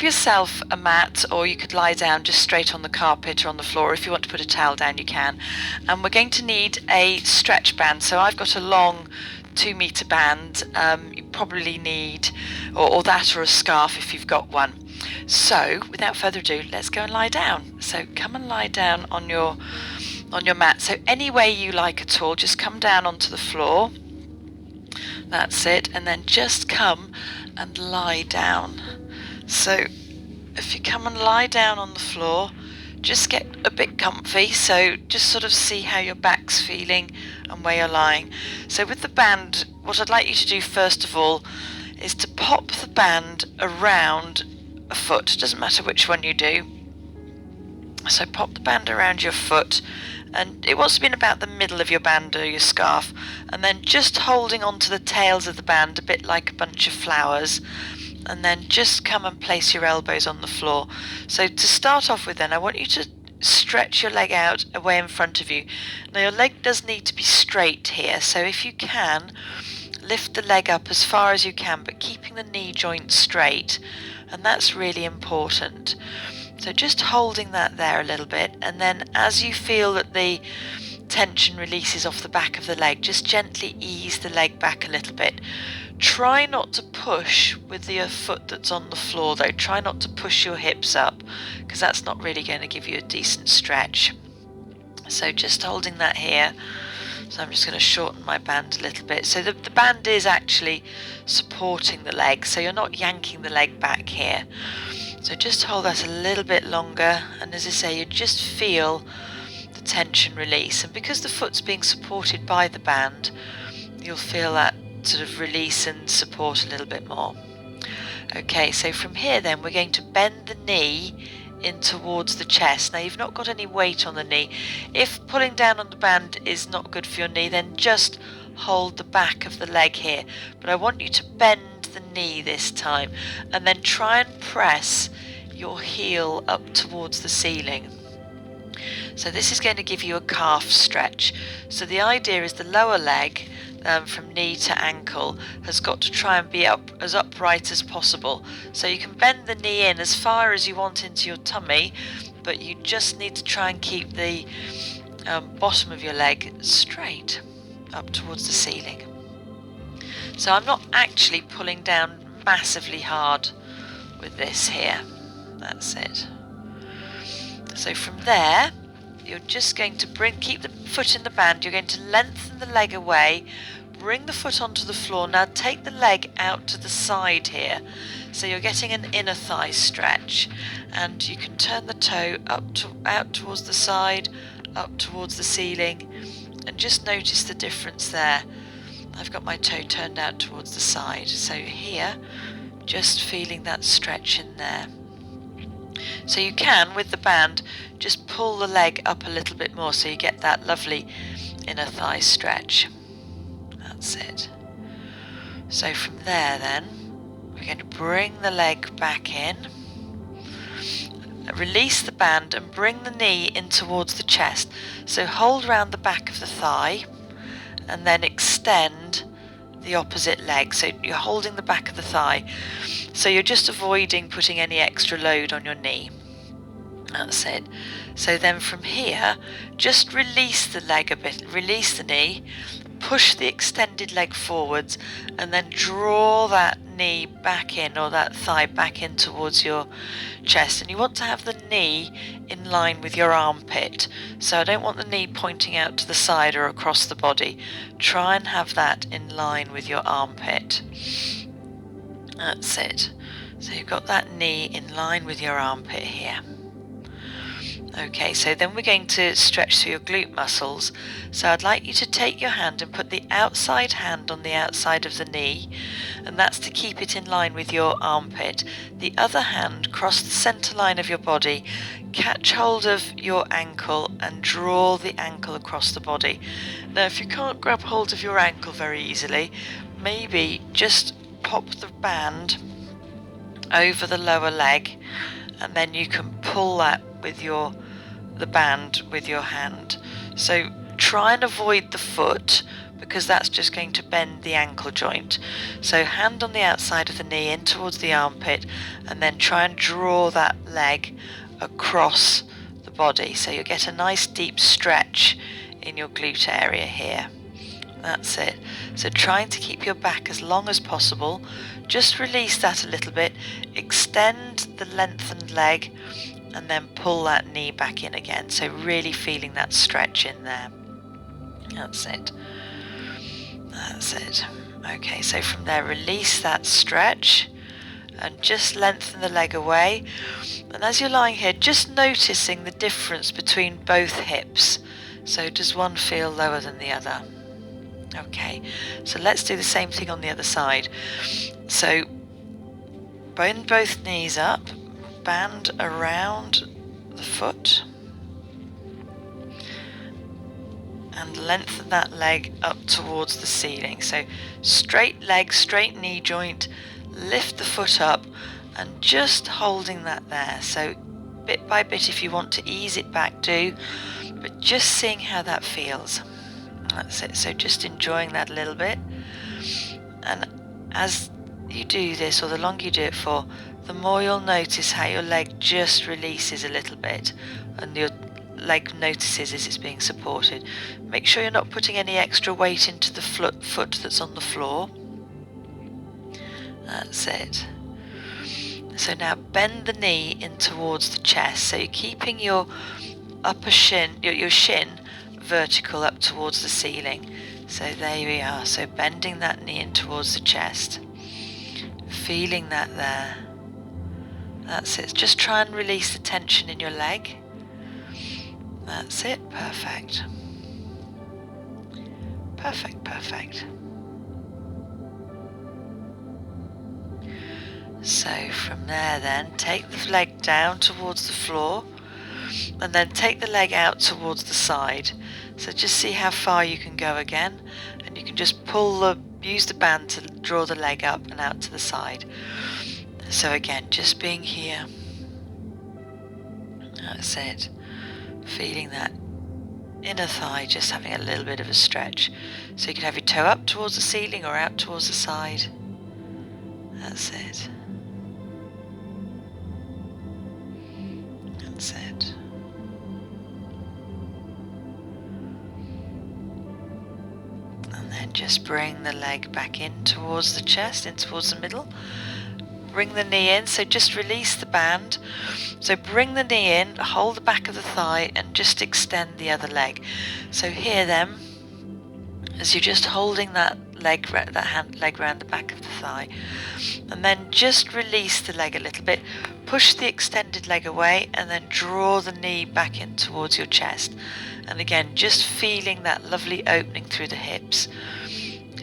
yourself a mat, or you could lie down just straight on the carpet or on the floor. If you want to put a towel down, you can. And we're going to need a stretch band. So I've got a long 2-meter band. You probably need or that, or a scarf if you've got one. So without further ado, let's go and lie down. So come and lie down on your mat. So any way you like at all, just come down onto the floor. That's it. And then just come and lie down. So if you come and lie down on the floor, just get a bit comfy, so just sort of see how your back's feeling and where you're lying. So with the band, what I'd like you to do first of all is to pop the band around a foot. It doesn't matter which one you do. So pop the band around your foot, and it wants to be in about the middle of your band or your scarf, and then just holding onto the tails of the band a bit like a bunch of flowers. And then just come and place your elbows on the floor. So to start off with then, I want you to stretch your leg out away in front of you. Now your leg does need to be straight here, so if you can, lift the leg up as far as you can, but keeping the knee joint straight, and that's really important. So just holding that there a little bit, and then as you feel that the tension releases off the back of the leg, just gently ease the leg back a little bit. Try not to push with your foot that's on the floor though. Try not to push your hips up, because that's not really going to give you a decent stretch. So just holding that here. So I'm just going to shorten my band a little bit. So the band is actually supporting the leg, so you're not yanking the leg back here. So just hold that a little bit longer, and as I say, you just feel the tension release. And because the foot's being supported by the band, you'll feel that sort of release and support a little bit more. Okay, so from here then we're going to bend the knee in towards the chest. Now you've not got any weight on the knee. If pulling down on the band is not good for your knee, then just hold the back of the leg here. But I want you to bend the knee this time, and then try and press your heel up towards the ceiling. So this is going to give you a calf stretch. So the idea is the lower leg from knee to ankle has got to try and be up as upright as possible. So you can bend the knee in as far as you want into your tummy, but you just need to try and keep the bottom of your leg straight up towards the ceiling. So I'm not actually pulling down massively hard with this here. That's it. So from there, you're just going to keep the foot in the band. You're going to lengthen the leg away, bring the foot onto the floor. Now take the leg out to the side here, so you're getting an inner thigh stretch, and you can turn the toe out towards the side, up towards the ceiling, and just notice the difference there. I've got my toe turned out towards the side, so here, just feeling that stretch in there. So you can, with the band, just pull the leg up a little bit more so you get that lovely inner thigh stretch. That's it. So from there then, we're going to bring the leg back in, release the band and bring the knee in towards the chest. So hold around the back of the thigh and then extend the opposite leg. So you're holding the back of the thigh. So you're just avoiding putting any extra load on your knee. That's it. So then from here, just release the leg a bit, release the knee, push the extended leg forwards, and then draw that knee back in, or that thigh back in towards your chest. And you want to have the knee in line with your armpit. So I don't want the knee pointing out to the side or across the body. Try and have that in line with your armpit. That's it. So you've got that knee in line with your armpit here. Okay, so then we're going to stretch through your glute muscles. So I'd like you to take your hand and put the outside hand on the outside of the knee, and that's to keep it in line with your armpit. The other hand, cross the centre line of your body, catch hold of your ankle and draw the ankle across the body. Now if you can't grab hold of your ankle very easily, maybe just pop the band over the lower leg, and then you can pull that with the band with your hand. So try and avoid the foot, because that's just going to bend the ankle joint. So hand on the outside of the knee in towards the armpit, and then try and draw that leg across the body, so you'll get a nice deep stretch in your glute area here. That's it. So trying to keep your back as long as possible. Just release that a little bit, extend the lengthened leg, and then pull that knee back in again. So really feeling that stretch in there. That's it. That's it. Okay, so from there, release that stretch and just lengthen the leg away. And as you're lying here, just noticing the difference between both hips. So does one feel lower than the other? Okay, so let's do the same thing on the other side. So bend both knees up, band around the foot, and lengthen that leg up towards the ceiling. So straight leg, straight knee joint, lift the foot up, and just holding that there. So bit by bit, if you want to ease it back, do, but just seeing how that feels. That's it. So just enjoying that a little bit. And as you do this, or the longer you do it for, the more you'll notice how your leg just releases a little bit, and your leg notices as it's being supported. Make sure you're not putting any extra weight into the foot that's on the floor. That's it. So now bend the knee in towards the chest. So you're keeping your upper shin, your shin vertical up towards the ceiling. So there we are. So bending that knee in towards the chest. Feeling that there. That's it. Just try and release the tension in your leg. That's it. Perfect. Perfect, perfect. So from there then, take the leg down towards the floor, and then take the leg out towards the side. So just see how far you can go again, and you can just use the band to draw the leg up and out to the side. So again, just being here. That's it. Feeling that inner thigh just having a little bit of a stretch. So you can have your toe up towards the ceiling or out towards the side. That's it. That's it. And then just bring the leg back in towards the chest, in towards the middle. Bring the knee in, so just release the band. So bring the knee in, hold the back of the thigh, and just extend the other leg. So here then, as you're just holding that leg around the back of the thigh, and then just release the leg a little bit, push the extended leg away, and then draw the knee back in towards your chest. And again, just feeling that lovely opening through the hips,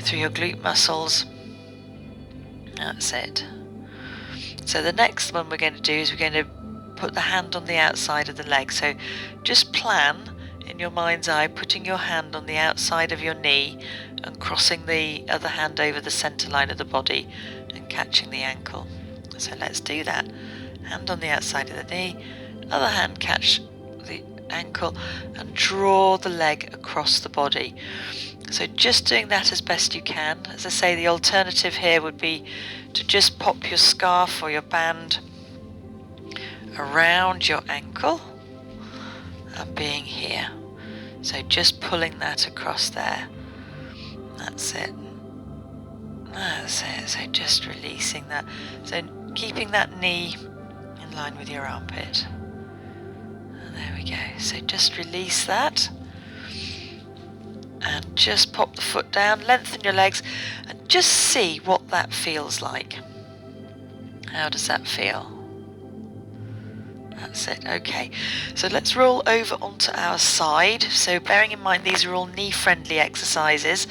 through your glute muscles. That's it. So the next one we're going to do is we're going to put the hand on the outside of the leg. So just plan in your mind's eye putting your hand on the outside of your knee and crossing the other hand over the center line of the body and catching the ankle. So let's do that. Hand on the outside of the knee, other hand catch the ankle, and draw the leg across the body. So just doing that as best you can. As I say, the alternative here would be to just pop your scarf or your band around your ankle and being here. So just pulling that across there. That's it. That's it. So just releasing that. So keeping that knee in line with your armpit. And there we go. So just release that. And just pop the foot down, lengthen your legs, and just see what that feels like. How does that feel? That's it. Okay, so let's roll over onto our side. So bearing in mind these are all knee-friendly exercises.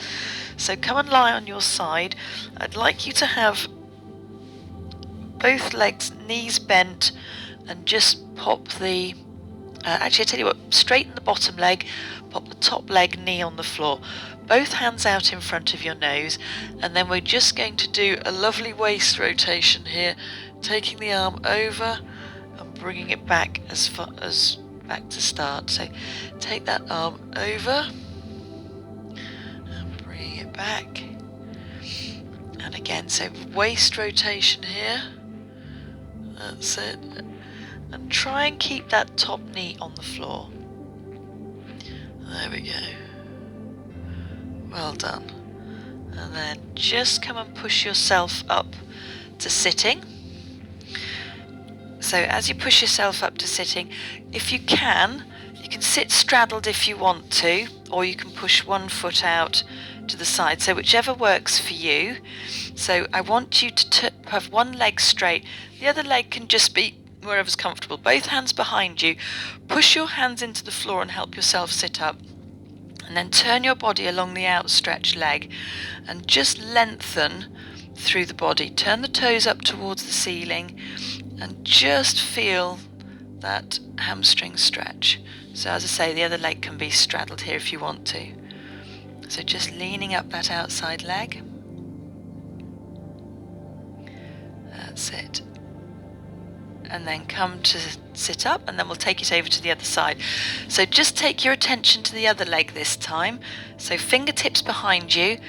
So come and lie on your side. I'd like you to have both legs, knees bent, and just pop the... actually, I tell you what, straighten the bottom leg, pop the top leg, knee on the floor. Both hands out in front of your nose, and then we're just going to do a lovely waist rotation here, taking the arm over and bringing it back as far as back to start. So take that arm over and bring back. And again, so waist rotation here. That's it. And try and keep that top knee on the floor. There we go. Well done. And then just come and push yourself up to sitting. So as you push yourself up to sitting, if you can sit straddled if you want to, or you can push one foot out to the side, so whichever works for you. So I want you to have one leg straight, the other leg can just be wherever's comfortable. Both hands behind you, push your hands into the floor and help yourself sit up, and then turn your body along the outstretched leg and just lengthen through the body. Turn the toes up towards the ceiling and just feel that hamstring stretch. So as I say, the other leg can be straddled here if you want to. So just leaning up that outside leg. That's it. And then come to sit up, and then we'll take it over to the other side. So just take your attention to the other leg this time. So fingertips behind you,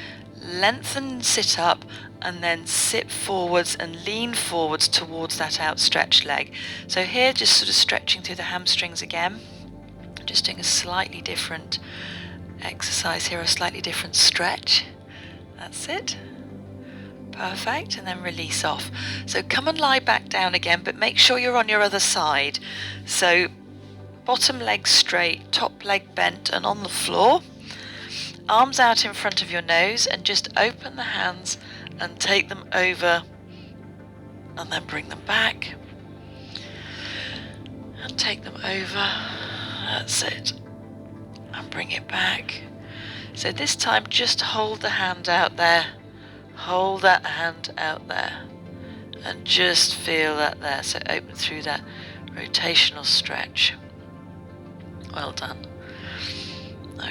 lengthen, sit up, and then sit forwards and lean forwards towards that outstretched leg. So here, just sort of stretching through the hamstrings again. Just doing a slightly different exercise here, a slightly different stretch. That's it. Perfect, and then release off. So come and lie back down again, but make sure you're on your other side. So bottom leg straight, top leg bent and on the floor. Arms out in front of your nose, and just open the hands and take them over, and then bring them back. And take them over. That's it. And bring it back. So this time just hold the hand out there. Hold that hand out there and just feel that there. So open through that rotational stretch. Well done.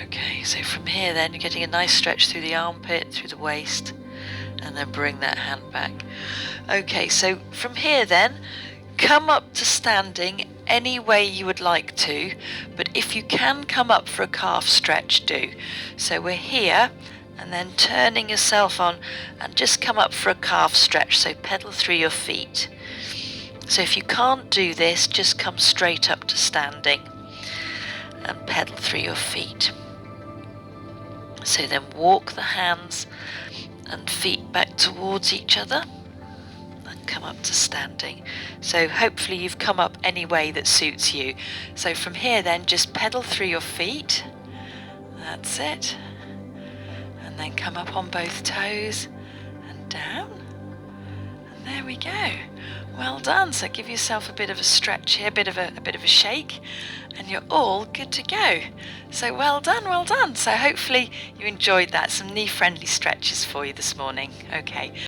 Okay, so from here then you're getting a nice stretch through the armpit, through the waist, and then bring that hand back. Okay, so from here then, come up to standing any way you would like to, but if you can come up for a calf stretch, do. So we're here, and then turning yourself on and just come up for a calf stretch, so pedal through your feet. So if you can't do this, just come straight up to standing and pedal through your feet. So then walk the hands and feet back towards each other and come up to standing. So hopefully you've come up any way that suits you. So from here then, just pedal through your feet. That's it. And then come up on both toes and down. And there we go. Well done. So give yourself a bit of a stretch here, a bit of a shake, and you're all good to go. So well done, well done. So hopefully you enjoyed that. Some knee-friendly stretches for you this morning. Okay.